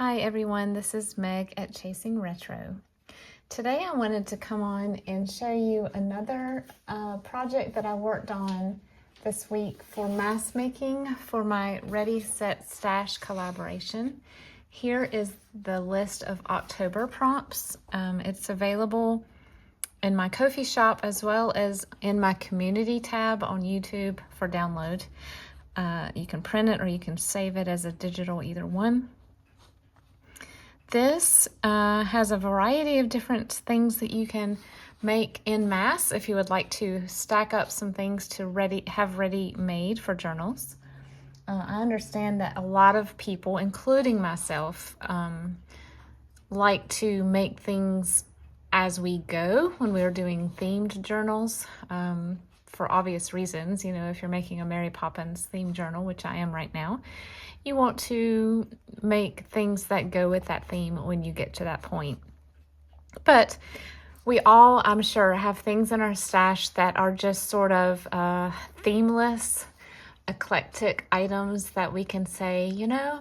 Hi everyone, this is Meg at Chasing Retro. Today I wanted to come on and show you another project that I worked on this week for mask making for my Ready Set Stash collaboration. Here is the list of October prompts. It's available in my Ko-fi shop as well as in my community tab on YouTube for download. You can print it or you can save it as a digital, either one. This has a variety of different things that you can make en masse if you would like to stack up some things to have ready made for journals. I understand that a lot of people, including myself, like to make things as we go when we're doing themed journals, for obvious reasons. You know, if you're making a Mary Poppins themed journal, which I am right now, you want to make things that go with that theme when you get to that point. But we all, I'm sure, have things in our stash that are just sort of themeless, eclectic items that we can say, you know,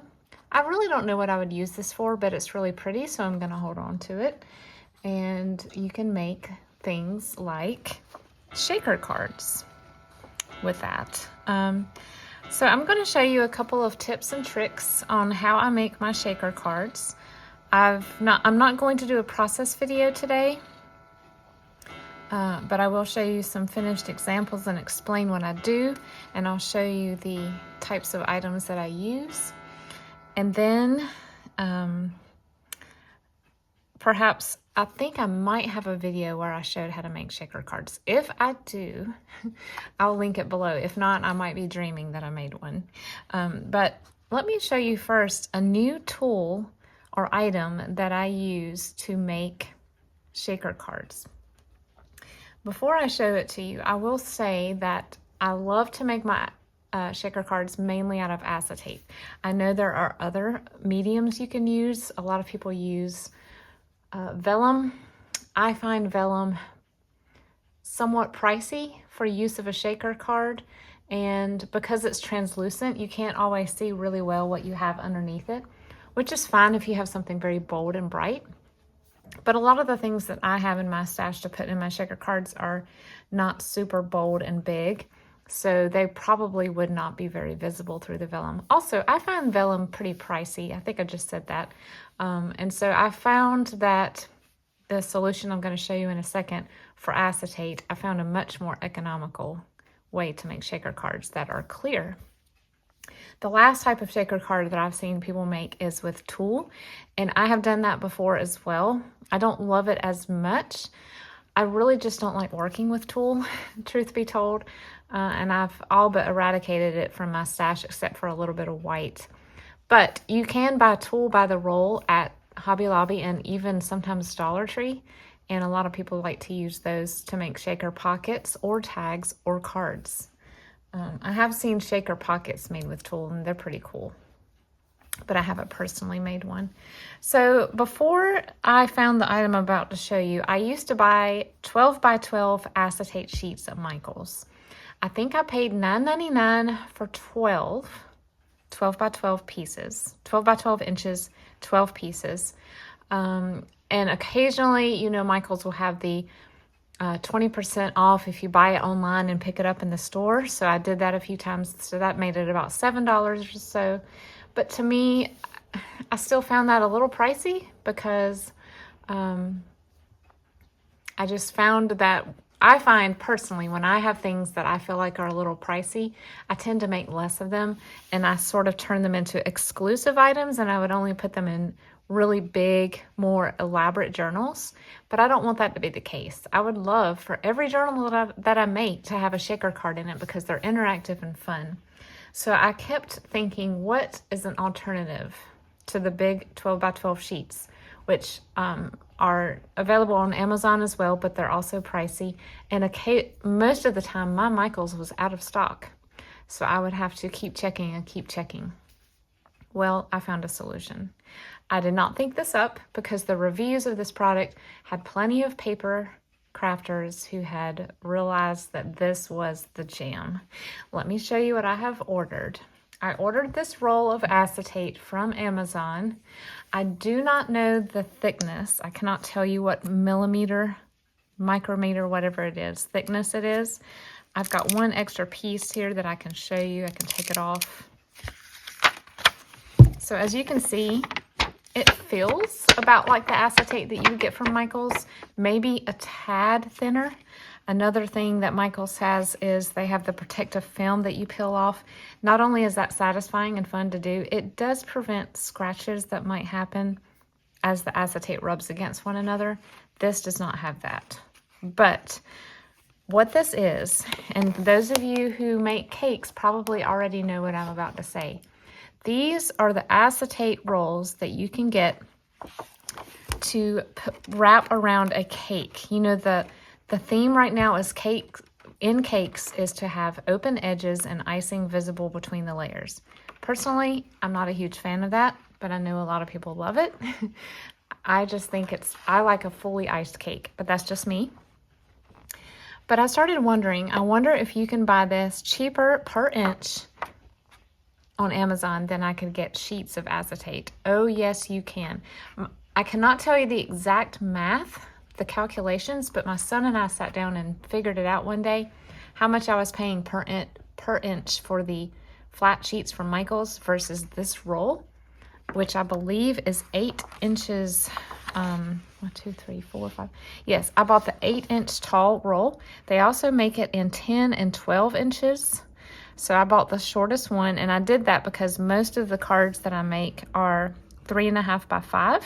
I really don't know what I would use this for, but it's really pretty, so I'm gonna hold on to it. And you can make things like shaker cards with that. So I'm going to show you a couple of tips and tricks on how I make my shaker cards. I'm not going to do a process video today, but I will show you some finished examples and explain what I do, and I'll show you the types of items that I use. And then perhaps I think I might have a video where I showed how to make shaker cards. If I do, I'll link it below. If not, I might be dreaming that I made one. But let me show you first a new tool or item that I use to make shaker cards. Before I show it to you, I will say that I love to make my shaker cards mainly out of acetate. I know there are other mediums you can use. A lot of people use vellum. I find vellum somewhat pricey for use of a shaker card, and because it's translucent, you can't always see really well what you have underneath it, which is fine if you have something very bold and bright. But a lot of the things that I have in my stash to put in my shaker cards are not super bold and big, so they probably would not be very visible through the vellum. Also, I find vellum pretty pricey. I think I just said that. And so I found that the solution I'm going to show you in a second for acetate, I found a much more economical way to make shaker cards that are clear. The last type of shaker card that I've seen people make is with tulle, and I have done that before as well. I don't love it as much. I really just don't like working with tulle, truth be told, and I've all but eradicated it from my stash except for a little bit of white. But you can buy tulle by the roll at Hobby Lobby and even sometimes Dollar Tree, and a lot of people like to use those to make shaker pockets or tags or cards. I have seen shaker pockets made with tulle, and they're pretty cool, but I haven't personally made one. So before I found the item I'm about to show you, I used to buy 12 by 12 acetate sheets at Michael's. I think I paid $9.99 for 12 by 12 pieces, 12 by 12 inches, 12 pieces. And occasionally, you know, Michael's will have the 20% off if you buy it online and pick it up in the store. So I did that a few times. So that made it about $7 or so. But to me, I still found that a little pricey because I just found that I find personally when I have things that I feel like are a little pricey, I tend to make less of them, and I sort of turn them into exclusive items, and I would only put them in really big, more elaborate journals. But I don't want that to be the case. I would love for every journal that I make to have a shaker card in it because they're interactive and fun. So I kept thinking, what is an alternative to the big 12 by 12 sheets, which are available on Amazon as well, but they're also pricey. And most of the time, my Michael's was out of stock, so I would have to keep checking and keep checking. Well, I found a solution. I did not think this up because the reviews of this product had plenty of paper crafters who had realized that this was the jam. Let me show you what I have ordered. I ordered this roll of acetate from Amazon. I do not know the thickness. I cannot tell you what millimeter, micrometer, whatever it is, thickness it is. I've got one extra piece here that I can show you. I can take it off. So as you can see, it feels about like the acetate that you would get from Michaels, maybe a tad thinner. Another thing that Michaels has is they have the protective film that you peel off. Not only is that satisfying and fun to do, it does prevent scratches that might happen as the acetate rubs against one another. This does not have that. But what this is, and those of you who make cakes probably already know what I'm about to say. These are the acetate rolls that you can get to wrap around a cake. You know, the theme right now is cakes is to have open edges and icing visible between the layers. Personally, I'm not a huge fan of that, but I know a lot of people love it. I just think I like a fully iced cake, but that's just me. But I started wondering, I wonder if you can buy this cheaper per inch on Amazon than I could get sheets of acetate. Oh, yes, you can. I cannot tell you the exact math, the calculations, but my son and I sat down and figured it out one day, how much I was paying per inch for the flat sheets from Michaels versus this roll, which I believe is 8 inches. 1, 2, 3, 4, 5. Yes, I bought the 8-inch tall roll. They also make it in 10 and 12 inches. So I bought the shortest one, and I did that because most of the cards that I make are 3.5 by 5.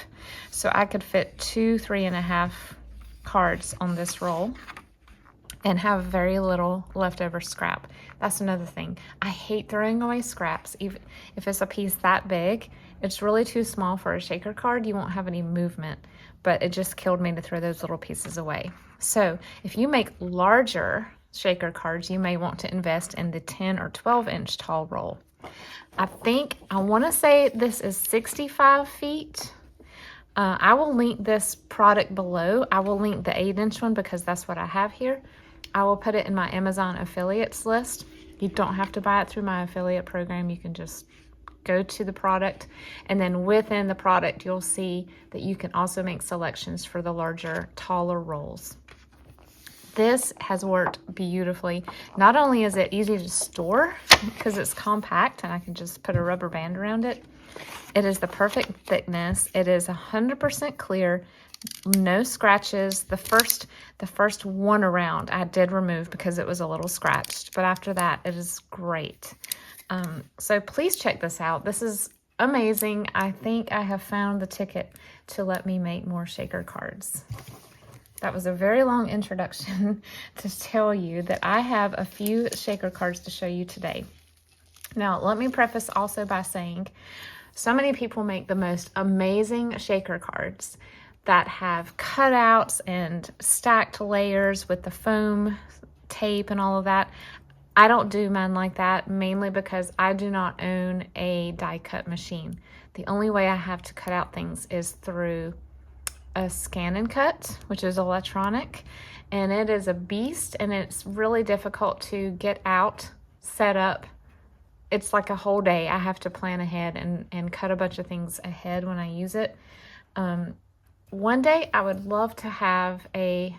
So I could fit 2 3.5 cards on this roll and have very little leftover scrap. That's another thing. I hate throwing away scraps. Even if it's a piece that big, it's really too small for a shaker card. You won't have any movement, but it just killed me to throw those little pieces away. So if you make larger shaker cards, you may want to invest in the 10 or 12 inch tall roll. I want to say this is 65 feet. I will link this product below. I will link the 8-inch one because that's what I have here. I will put it in my Amazon affiliates list. You don't have to buy it through my affiliate program. You can just go to the product, and then within the product, you'll see that you can also make selections for the larger, taller rolls. This has worked beautifully. Not only is it easy to store because it's compact and I can just put a rubber band around it, it is the perfect thickness. It is 100% clear, no scratches. The first one around I did remove because it was a little scratched, but after that, it is great. So please check this out. This is amazing. I think I have found the ticket to let me make more shaker cards. That was a very long introduction to tell you that I have a few shaker cards to show you today. Now, let me preface also by saying so many people make the most amazing shaker cards that have cutouts and stacked layers with the foam tape and all of that. I don't do mine like that, mainly because I do not own a die cut machine. The only way I have to cut out things is through a scan and cut, which is electronic, and it is a beast, and it's really difficult to get out, set up. It's like a whole day. I have to plan ahead and cut a bunch of things ahead when I use it. One day I would love to have a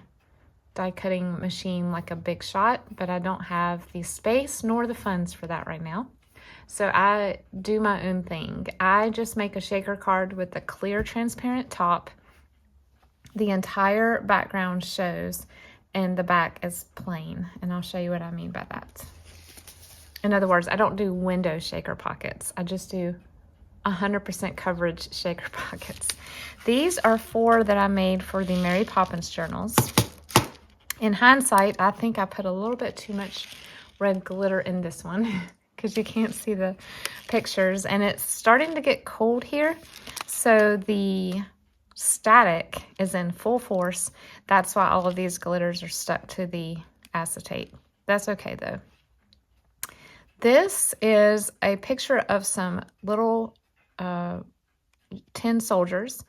die cutting machine like a Big Shot, but I don't have the space nor the funds for that right now. So I do my own thing. I just make a shaker card with a clear transparent top. The entire background shows and the back is plain, and I'll show you what I mean by that. In other words, I don't do window shaker pockets. I just do 100% coverage shaker pockets. These are 4 that I made for the Mary Poppins journals. In hindsight, I think I put a little bit too much red glitter in this one because you can't see the pictures, and it's starting to get cold here, so the static is in full force. That's why all of these glitters are stuck to the acetate. That's okay though. This is a picture of some little tin soldiers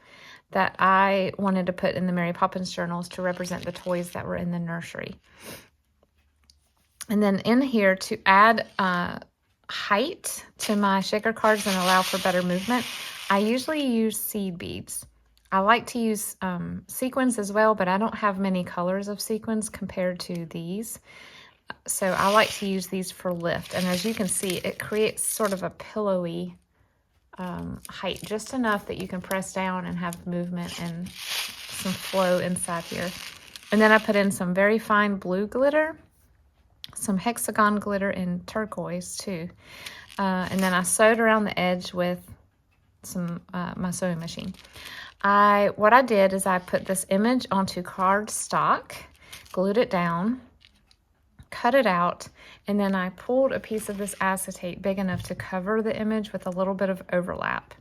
that I wanted to put in the Mary Poppins journals to represent the toys that were in the nursery. And then in here, to add height to my shaker cards and allow for better movement, I usually use seed beads. I like to use sequins as well, but I don't have many colors of sequins compared to these. So I like to use these for lift. And as you can see, it creates sort of a pillowy height, just enough that you can press down and have movement and some flow inside here. And then I put in some very fine blue glitter, some hexagon glitter in turquoise too. And then I sewed around the edge with some my sewing machine. What I did is I put this image onto cardstock, glued it down, cut it out, and then I pulled a piece of this acetate big enough to cover the image with a little bit of overlap.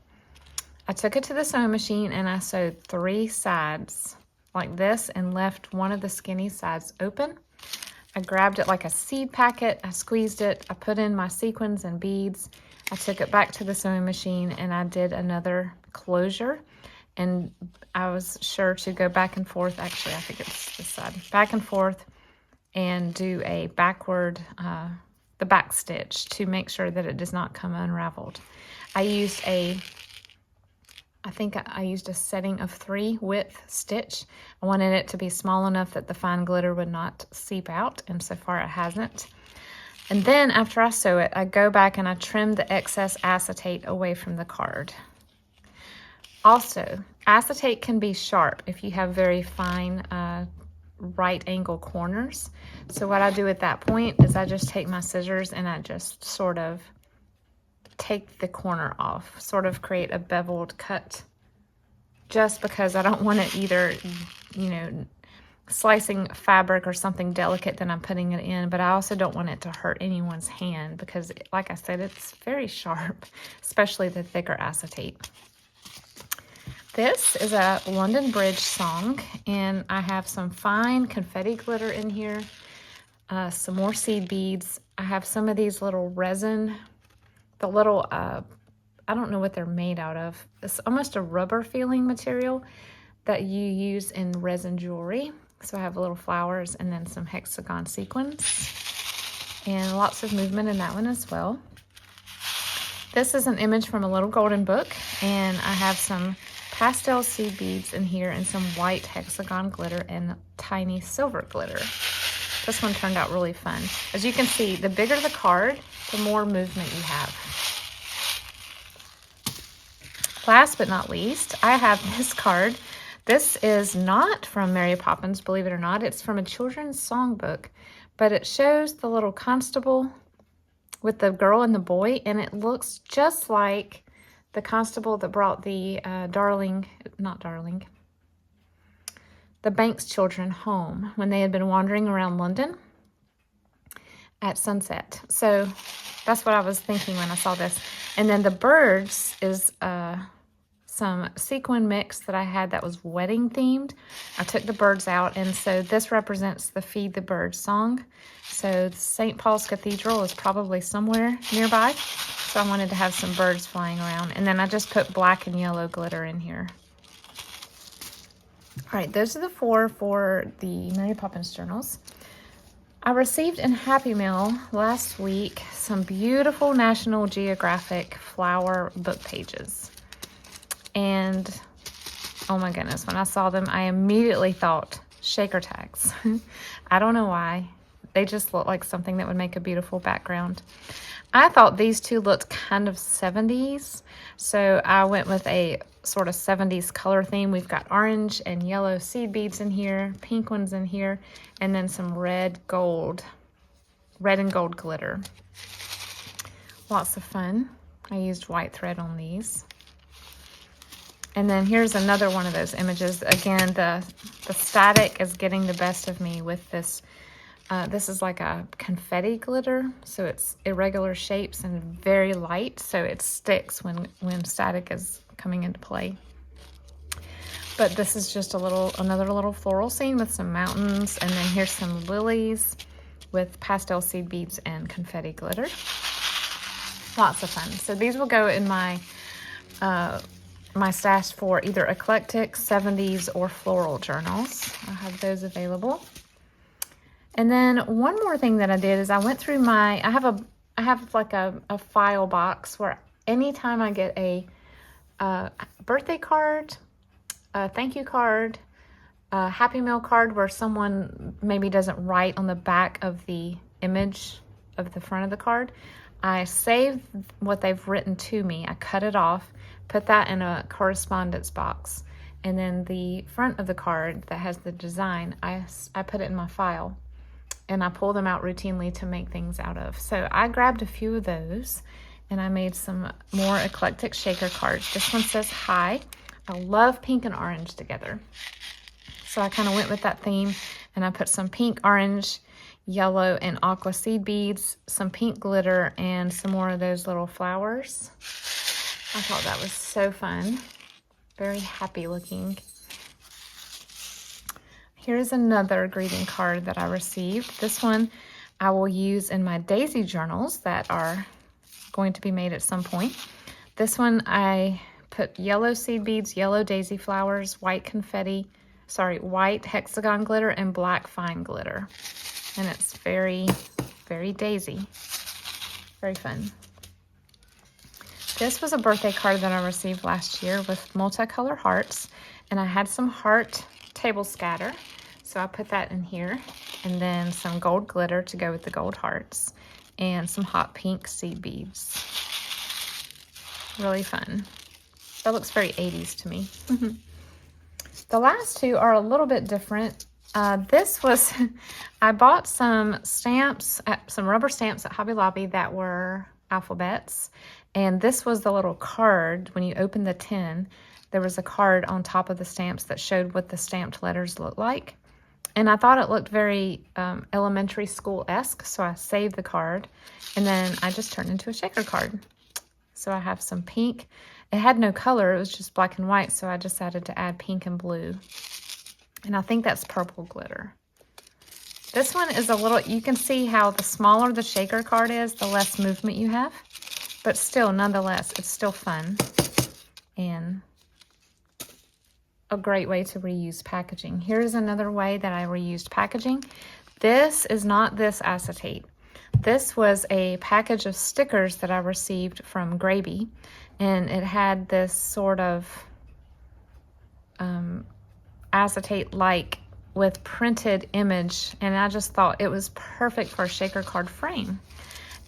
I took it to the sewing machine and I sewed 3 sides like this and left one of the skinny sides open. I grabbed it like a seed packet, I squeezed it, I put in my sequins and beads, I took it back to the sewing machine and I did another closure, and I was sure to go back and forth, actually I think it's this side, back and forth, and do a backward, the back stitch to make sure that it does not come unraveled. I think I used a setting of 3 width stitch. I wanted it to be small enough that the fine glitter would not seep out, and so far it hasn't. And then after I sew it, I go back and I trim the excess acetate away from the card. Also, acetate can be sharp if you have very fine right angle corners. So what I do at that point is I just take my scissors and I just sort of take the corner off, sort of create a beveled cut, just because I don't want it either, you know, slicing fabric or something delicate that I'm putting it in, but I also don't want it to hurt anyone's hand because, like I said, it's very sharp, especially the thicker acetate. This is a London Bridge song, and I have some fine confetti glitter in here, some more seed beads. I have some of these little resin, the little, I don't know what they're made out of. It's almost a rubber feeling material that you use in resin jewelry. So I have little flowers and then some hexagon sequins, and lots of movement in that one as well. This is an image from a little golden book, and I have some pastel seed beads in here and some white hexagon glitter and tiny silver glitter. This one turned out really fun. As you can see, the bigger the card, the more movement you have. Last but not least, I have this card. This is not from Mary Poppins, believe it or not. It's from a children's songbook, but it shows the little constable with the girl and the boy, and it looks just like the constable that brought the the Banks children home when they had been wandering around London at sunset. So that's what I was thinking when I saw this. And then the birds is some sequin mix that I had that was wedding themed. I took the birds out, and so this represents the Feed the Birds song. So St. Paul's Cathedral is probably somewhere nearby. So I wanted to have some birds flying around. And then I just put black and yellow glitter in here. All right, those are the 4 for the Mary Poppins journals. I received in Happy Mail last week some beautiful National Geographic flower book pages. And oh my goodness, when I saw them, I immediately thought shaker tags. I don't know why. They just look like something that would make a beautiful background. I thought these 2 looked kind of 70s, so I went with a sort of 70s color theme. We've got orange and yellow seed beads in here, pink ones in here, and then some red and gold glitter. Lots of fun. I used white thread on these. And then here's another one of those images. Again, the static is getting the best of me with this. This is like a confetti glitter, so it's irregular shapes and very light, so it sticks when static is coming into play. But this is just another little floral scene with some mountains, and then here's some lilies with pastel seed beads and confetti glitter. Lots of fun. So these will go in my my stash for either eclectic, 70s, or floral journals. I have those available. And then one more thing that I did is I went through I have have like a file box where anytime I get a birthday card, a thank you card, a Happy Meal card where someone maybe doesn't write on the back of the image of the front of the card, I save what they've written to me. I cut it off, put that in a correspondence box, and then the front of the card that has the design, I put it in my file, and I pull them out routinely to make things out of. So I grabbed a few of those, and I made some more eclectic shaker cards. This one says hi. I love pink and orange together. So I kind of went with that theme, and I put some pink, orange, yellow, and aqua seed beads, some pink glitter, and some more of those little flowers. I thought that was so fun. Very happy looking. Here's another greeting card that I received. This one I will use in my daisy journals that are going to be made at some point. This one I put yellow seed beads, yellow daisy flowers, white hexagon glitter, and black fine glitter. And it's very, very daisy. Very fun. This was a birthday card that I received last year with multicolor hearts, and I had some heart table scatter, so I put that in here, and then some gold glitter to go with the gold hearts, and some hot pink seed beads. Really fun. That looks very 80s to me. The last two are a little bit different. This was, I bought some stamps, some rubber stamps at Hobby Lobby that were alphabets. And this was the little card. When you open the tin, there was a card on top of the stamps that showed what the stamped letters looked like. And I thought it looked very elementary school-esque, so I saved the card. And then I just turned into a shaker card. So I have some pink. It had no color, it was just black and white, so I decided to add pink and blue. And I think that's purple glitter. This one is a little, you can see how the smaller the shaker card is, the less movement you have. But still, nonetheless, it's still fun. And a great way to reuse packaging. Here's another way that I reused packaging. This is not this acetate. This was a package of stickers that I received from Graby. And it had this sort of acetate-like with printed image, and I just thought it was perfect for a shaker card frame.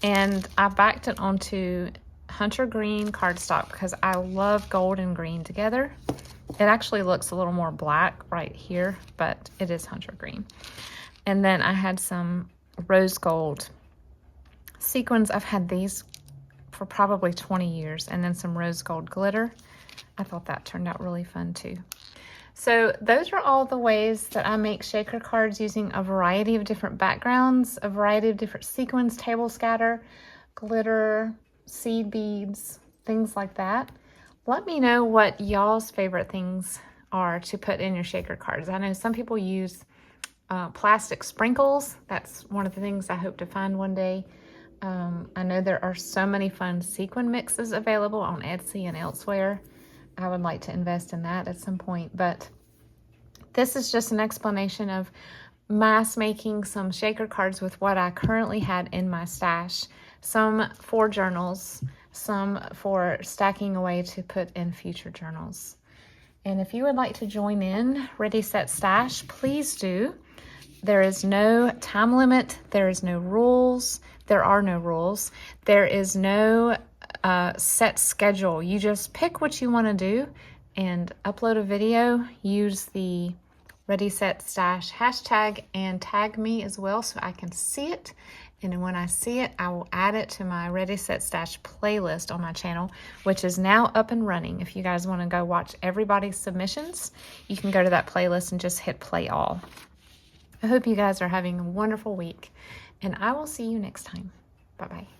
And I backed it onto hunter green cardstock because I love gold and green together. It actually looks a little more black right here, but it is hunter green. And then I had some rose gold sequins. I've had these for probably 20 years, and then some rose gold glitter. I thought that turned out really fun too. So those are all the ways that I make shaker cards using a variety of different backgrounds, a variety of different sequins, table scatter, glitter, seed beads, things like that. Let me know what y'all's favorite things are to put in your shaker cards. I know some people use plastic sprinkles. That's one of the things I hope to find one day. I know there are so many fun sequin mixes available on Etsy and elsewhere. I would like to invest in that at some point, but this is just an explanation of mass making some shaker cards with what I currently had in my stash. Some for journals, some for stacking away to put in future journals. And if you would like to join in Ready, Set, Stash, please do. There is no time limit. There is no rules. There are no rules. There is no set schedule. You just pick what you want to do and upload a video. Use the Ready, Set, Stash hashtag and tag me as well so I can see it. And when I see it, I will add it to my Ready, Set, Stash playlist on my channel, which is now up and running. If you guys want to go watch everybody's submissions, you can go to that playlist and just hit play all. I hope you guys are having a wonderful week, and I will see you next time. Bye-bye.